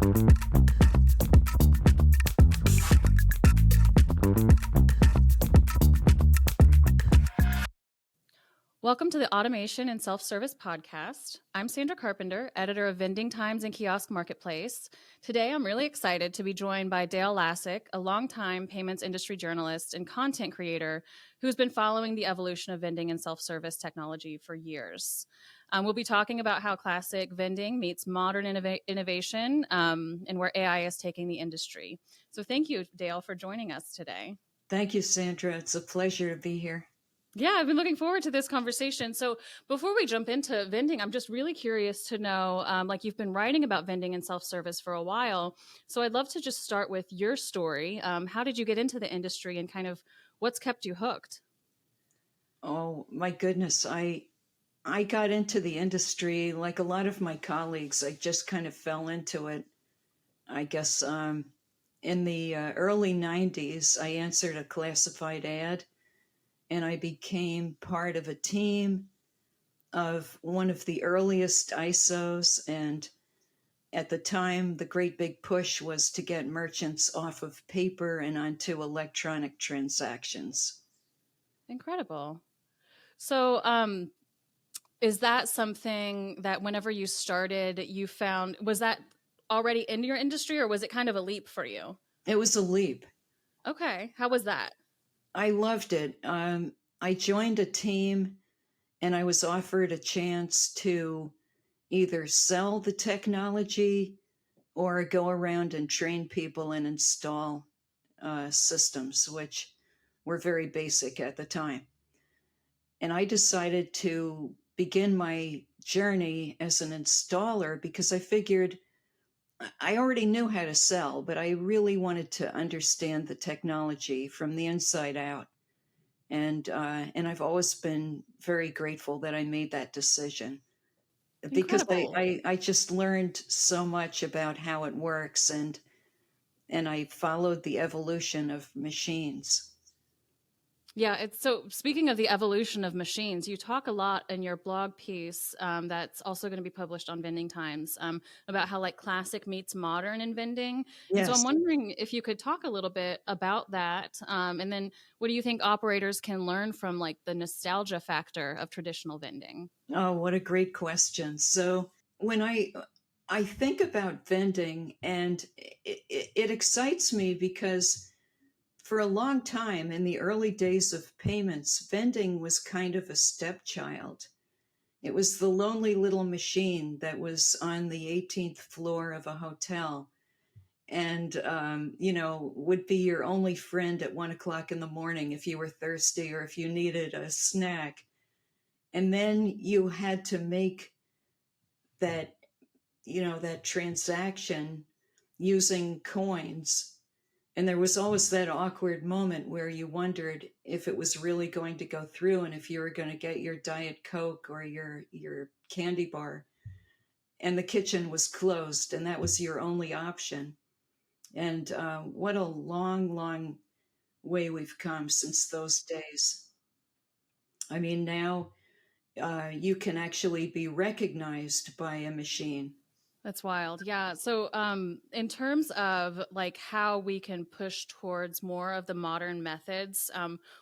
Welcome to the Automation and Self-Service Podcast. I'm Sandra Carpenter, editor of Vending Times and Kiosk Marketplace. Today, I'm really excited to be joined by Dale Laszig, a longtime payments industry journalist and content creator who's been following the evolution of vending and self-service technology for years. We'll be talking about how classic vending meets modern innovation and where AI is taking the industry. So thank you, Dale, for joining us today. Thank you, Sandra. It's a pleasure to be here. Yeah, I've been looking forward to this conversation. So before we jump into vending, I'm just really curious to know, like you've been writing about vending and self-service for a while. So I'd love to just start with your story. How did you get into the industry and kind of what's kept you hooked? Oh, my goodness. I got into the industry like a lot of my colleagues. I just kind of fell into it. I guess in the early 90s, I answered a classified ad and I became part of a team of one of the earliest ISOs. And at the time, the great big push was to get merchants off of paper and onto electronic transactions. Incredible. So is that something that whenever you started, you found, was that already in your industry or was it kind of a leap for you? It was a leap. Okay. How was that? I loved it. I joined a team and I was offered a chance to either sell the technology or go around and train people and install systems, which were very basic at the time. And I decided to begin my journey as an installer because I figured I already knew how to sell, but I really wanted to understand the technology from the inside out. And I've always been very grateful that I made that decision because Incredible. I just learned so much about how it works and I followed the evolution of machines. Yeah, it's so speaking of the evolution of machines, you talk a lot in your blog piece that's also going to be published on Vending Times about how like classic meets modern in vending. And so I'm Yes. wondering if you could talk a little bit about that. And then what do you think operators can learn from like the nostalgia factor of traditional vending? Oh, what a great question. So when I think about vending and it excites me because for a long time in the early days of payments, vending was kind of a stepchild. It was the lonely little machine that was on the 18th floor of a hotel and, would be your only friend at 1 o'clock in the morning if you were thirsty or if you needed a snack. And then you had to make that, that transaction using coins. And there was always that awkward moment where you wondered if it was really going to go through and if you were going to get your Diet Coke or your candy bar. And the kitchen was closed, and that was your only option. And what a long, long way we've come since those days. I mean, now you can actually be recognized by a machine. That's wild. Yeah. So, in terms of like how we can push towards more of the modern methods,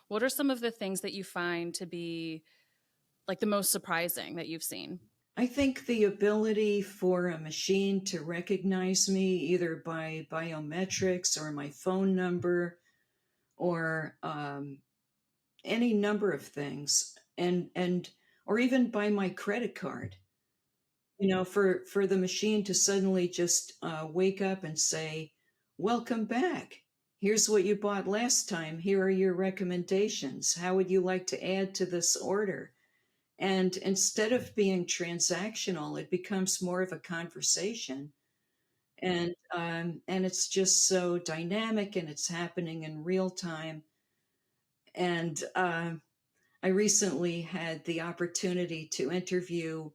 what are some of the things that you find to be like the most surprising that you've seen? I think the ability for a machine to recognize me either by biometrics or my phone number or any number of things, and or even by my credit card. For the machine to suddenly just wake up and say, "Welcome back. Here's what you bought last time. Here are your recommendations. How would you like to add to this order?" And instead of being transactional, it becomes more of a conversation. And it's just so dynamic and it's happening in real time. And I recently had the opportunity to interview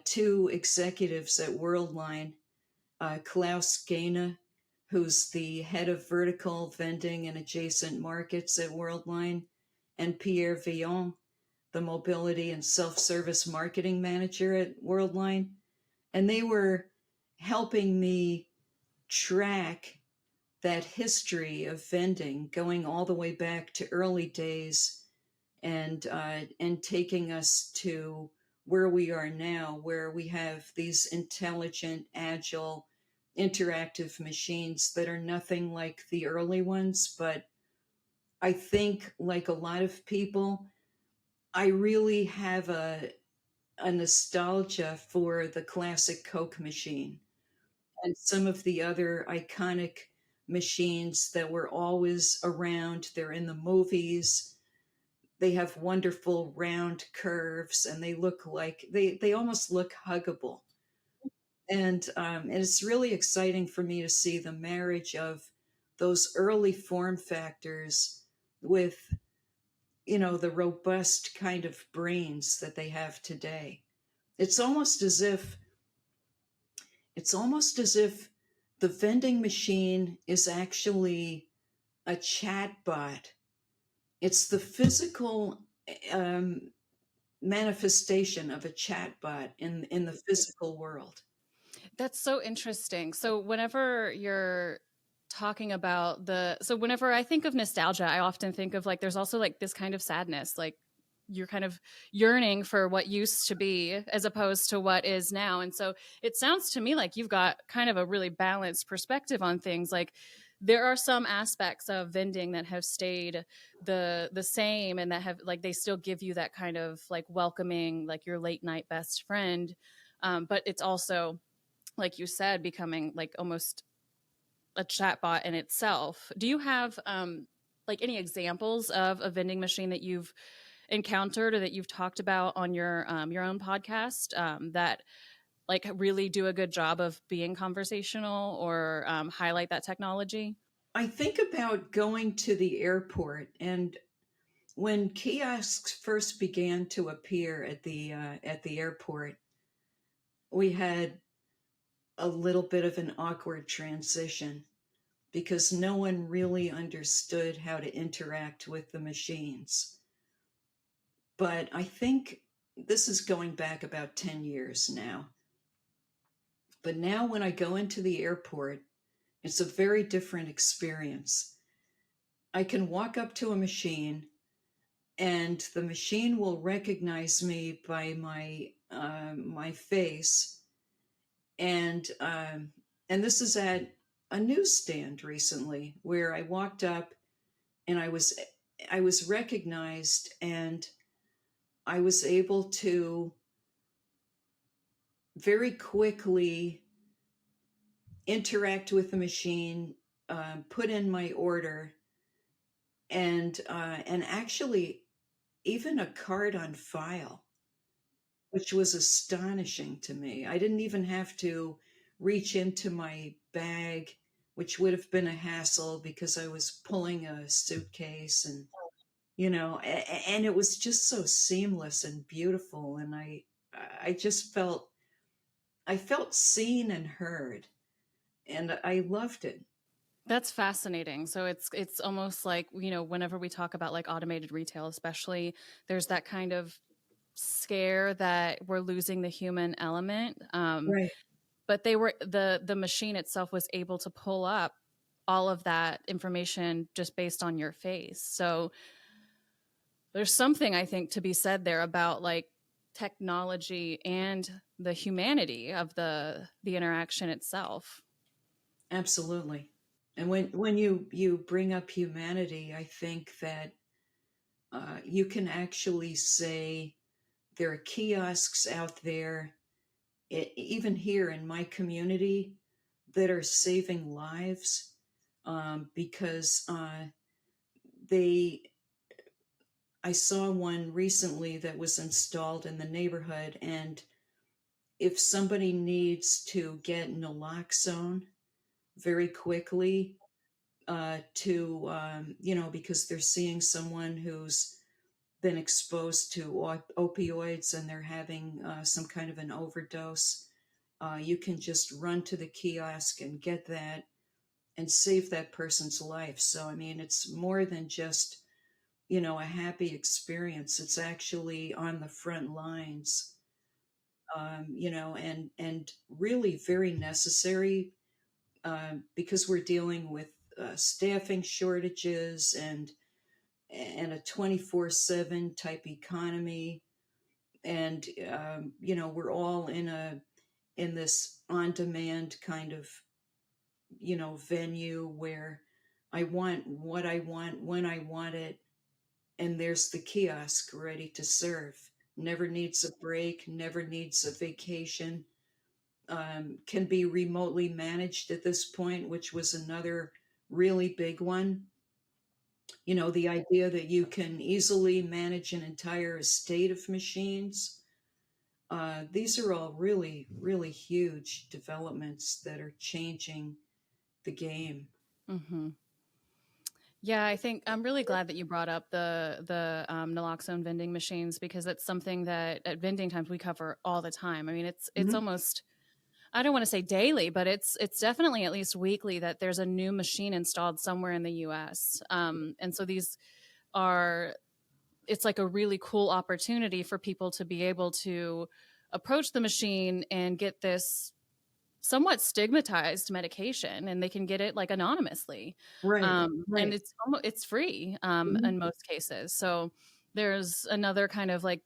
two executives at Worldline, Klaus Gaina, who's the head of vertical vending and adjacent markets at Worldline, and Pierre Villon, the mobility and self-service marketing manager at Worldline. And they were helping me track that history of vending going all the way back to early days and taking us to where we are now, where we have these intelligent, agile, interactive machines that are nothing like the early ones. But I think, like a lot of people, I really have a nostalgia for the classic Coke machine and some of the other iconic machines that were always around. They're in the movies. They have wonderful round curves and they look like they almost look huggable. And it's really exciting for me to see the marriage of those early form factors with, the robust kind of brains that they have today. It's almost as if it's almost as if the vending machine is actually a chat bot. It's the physical um, manifestation of a chat bot in the physical world. That's so interesting. So whenever you're talking about so whenever I think of nostalgia, I often think of like there's also like this kind of sadness, like you're kind of yearning for what used to be as opposed to what is now. And so it sounds to me like you've got kind of a really balanced perspective on things. Like there are some aspects of vending that have stayed the same and that have like they still give you that kind of like welcoming, like your late night best friend. But it's also like you said, becoming like almost a chatbot in itself. Do you have like any examples of a vending machine that you've encountered or that you've talked about on your own podcast that like really do a good job of being conversational or highlight that technology? I think about going to the airport, and when kiosks first began to appear at the airport, we had a little bit of an awkward transition because no one really understood how to interact with the machines. But I think this is going back about 10 years now. But now when I go into the airport, it's a very different experience. I can walk up to a machine and the machine will recognize me by my face, and this is at a newsstand recently where I walked up and I was recognized, and I was able to very quickly interact with the machine, put in my order, and actually even a card on file, which was astonishing to me. I didn't even have to reach into my bag, which would have been a hassle because I was pulling a suitcase and it was just so seamless and beautiful, and I just felt seen and heard, and I loved it. That's fascinating. So it's almost like, whenever we talk about like automated retail, especially, there's that kind of scare that we're losing the human element. Right. But they were the machine itself was able to pull up all of that information just based on your face. So there's something I think to be said there about like technology and the humanity of the interaction itself. Absolutely. And when you bring up humanity, I think that you can actually say there are kiosks out there, even here in my community, that are saving lives, because they. I saw one recently that was installed in the neighborhood, and if somebody needs to get naloxone very quickly, because they're seeing someone who's been exposed to opioids and they're having some kind of an overdose, you can just run to the kiosk and get that and save that person's life. So, I mean, it's more than just, a happy experience. It's actually on the front lines, and really very necessary because we're dealing with staffing shortages and a 24/7 type economy, and we're all in this on demand kind of venue where I want what I want when I want it, and there's the kiosk ready to serve. Never needs a break, never needs a vacation. Can be remotely managed at this point, which was another really big one. The idea that you can easily manage an entire estate of machines. These are all really, really huge developments that are changing the game. Mm-hmm. Yeah, I think I'm really glad that you brought up the naloxone vending machines because it's something that at vending times we cover all the time. I mean, it's Mhm. almost I don't want to say daily, but it's definitely at least weekly that there's a new machine installed somewhere in the U.S. And so these are it's like a really cool opportunity for people to be able to approach the machine and get this somewhat stigmatized medication, and they can get it like anonymously, Right, and right. it's free Mhm. in most cases. So there's another kind of like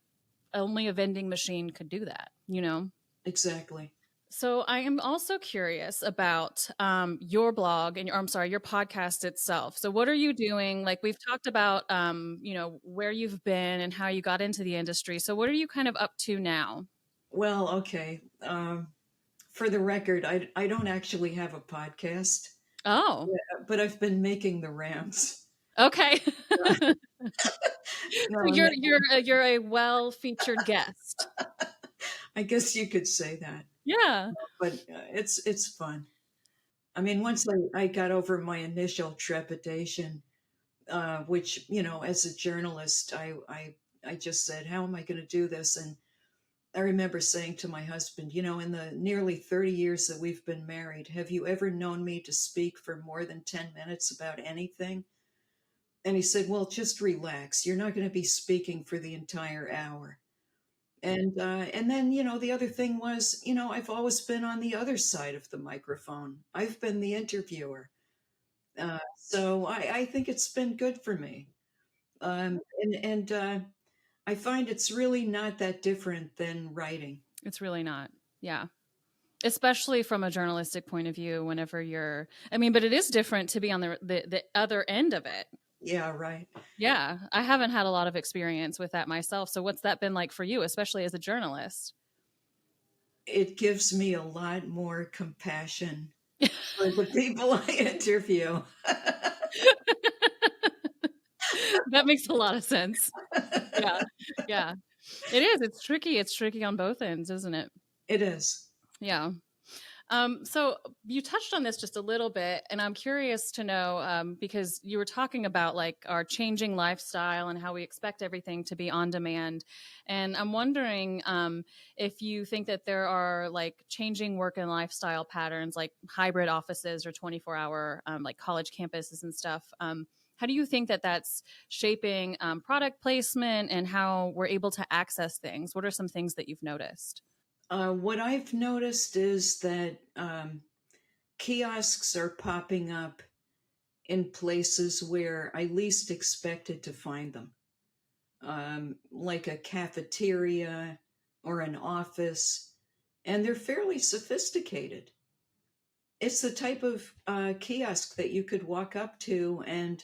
only a vending machine could do that, you know. Exactly. So I am also curious about your blog and I'm sorry, your podcast itself. So what are you doing? Like we've talked about, where you've been and how you got into the industry. So what are you kind of up to now? Well, okay. For the record, I don't actually have a podcast, Oh, but I've been making the rounds. okay. So No, you're a well featured guest. I guess you could say that, Yeah. but it's fun. I mean, once I got over my initial trepidation, which as a journalist, I just said, "How am I going to do this?" And I remember saying to my husband, in the nearly 30 years that we've been married, have you ever known me to speak for more than 10 minutes about anything? And he said, well, just relax. You're not going to be speaking for the entire hour. And then, the other thing was, I've always been on the other side of the microphone. I've been the interviewer. So I think it's been good for me. And I find it's really not that different than writing. It's really not. Yeah. Especially from a journalistic point of view, whenever you're, I mean, but it is different to be on the other end of it. Yeah, right. Yeah. I haven't had a lot of experience with that myself. So what's that been like for you, especially as a journalist? It gives me a lot more compassion for the people I interview. That makes a lot of sense. Yeah. Yeah. It is. It's tricky. It's tricky on both ends, isn't it? It is. Yeah. So you touched on this just a little bit, and I'm curious to know because you were talking about like our changing lifestyle and how we expect everything to be on demand. And I'm wondering if you think that there are like changing work and lifestyle patterns, like hybrid offices or 24-hour like college campuses and stuff. How do you think that that's shaping product placement and how we're able to access things? What are some things that you've noticed? What I've noticed is that kiosks are popping up in places where I least expected to find them, like a cafeteria or an office, and they're fairly sophisticated. It's the type of kiosk that you could walk up to and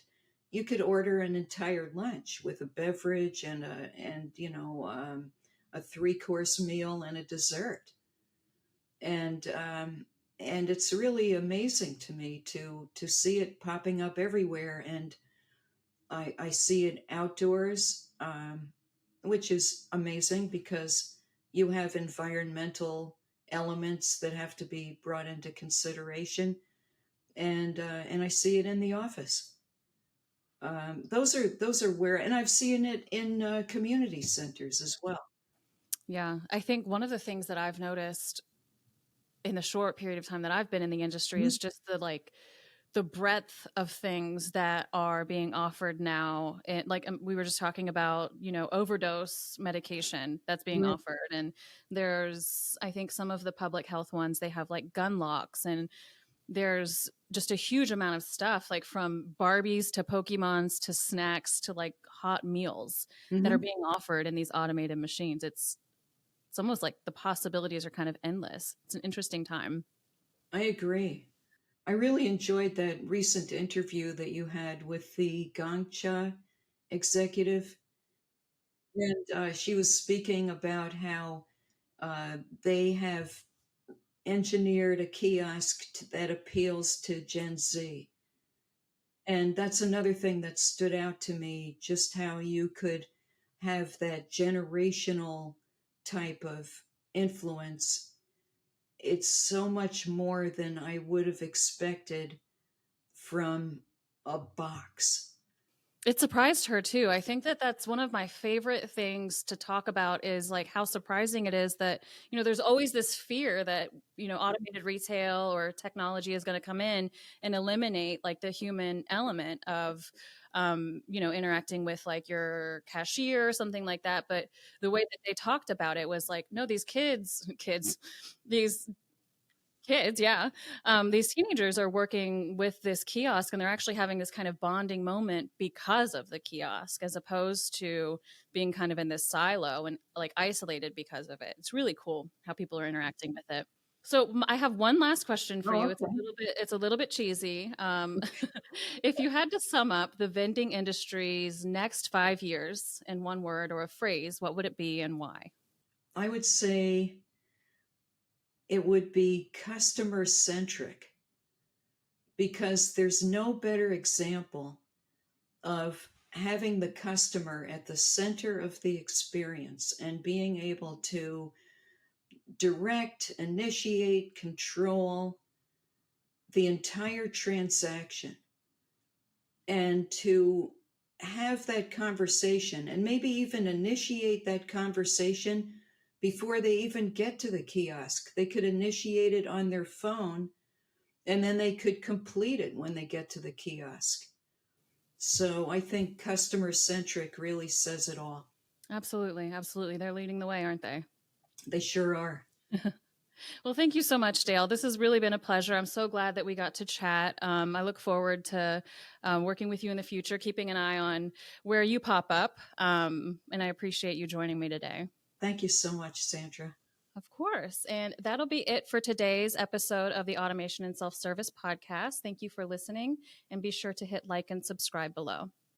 you could order an entire lunch with a beverage and a 3-course meal and a dessert. And it's really amazing to me to see it popping up everywhere. And I see it outdoors, which is amazing because you have environmental elements that have to be brought into consideration, and I see it in the office. Those are where, and I've seen it in community centers as well. Yeah, I think one of the things that I've noticed in the short period of time that I've been in the industry Mhm. is just the breadth of things that are being offered now. And like we were just talking about, overdose medication that's being Right. offered, and there's I think some of the public health ones they have like gun locks and there's just a huge amount of stuff, like from Barbies to Pokemons to snacks to like hot meals that are Hmm. being offered in these automated machines. It's almost like the possibilities are kind of endless. It's an interesting time. I agree. I really enjoyed that recent interview that you had with the Gongcha executive. And she was speaking about how they have engineered a kiosk that appeals to Gen Z. And that's another thing that stood out to me, just how you could have that generational type of influence. It's so much more than I would have expected from a box. It surprised her too. I think that that's one of my favorite things to talk about is like how surprising it is that, there's always this fear that, automated retail or technology is going to come in and eliminate like the human element of, interacting with like your cashier or something like that. But the way that they talked about it was like, no, these these kids, yeah. These teenagers are working with this kiosk and they're actually having this kind of bonding moment because of the kiosk, as opposed to being kind of in this silo and like isolated because of it. It's really cool how people are interacting with it. So I have one last question for Oh, you. okay. It's a little bit cheesy. If you had to sum up the vending industry's next 5 years in one word or a phrase, what would it be and why? I would say it would be customer centric because there's no better example of having the customer at the center of the experience and being able to direct, initiate, control the entire transaction and to have that conversation and maybe even initiate that conversation before they even get to the kiosk. They could initiate it on their phone and then they could complete it when they get to the kiosk. So I think customer centric really says it all. Absolutely. Absolutely. They're leading the way, aren't they? They sure are. Well, thank you so much, Dale. This has really been a pleasure. I'm so glad that we got to chat. I look forward to working with you in the future, keeping an eye on where you pop up. And I appreciate you joining me today. Thank you so much, Sandra. Of course. And that'll be it for today's episode of the Automation and Self Service Podcast. Thank you for listening, and be sure to hit like and subscribe below.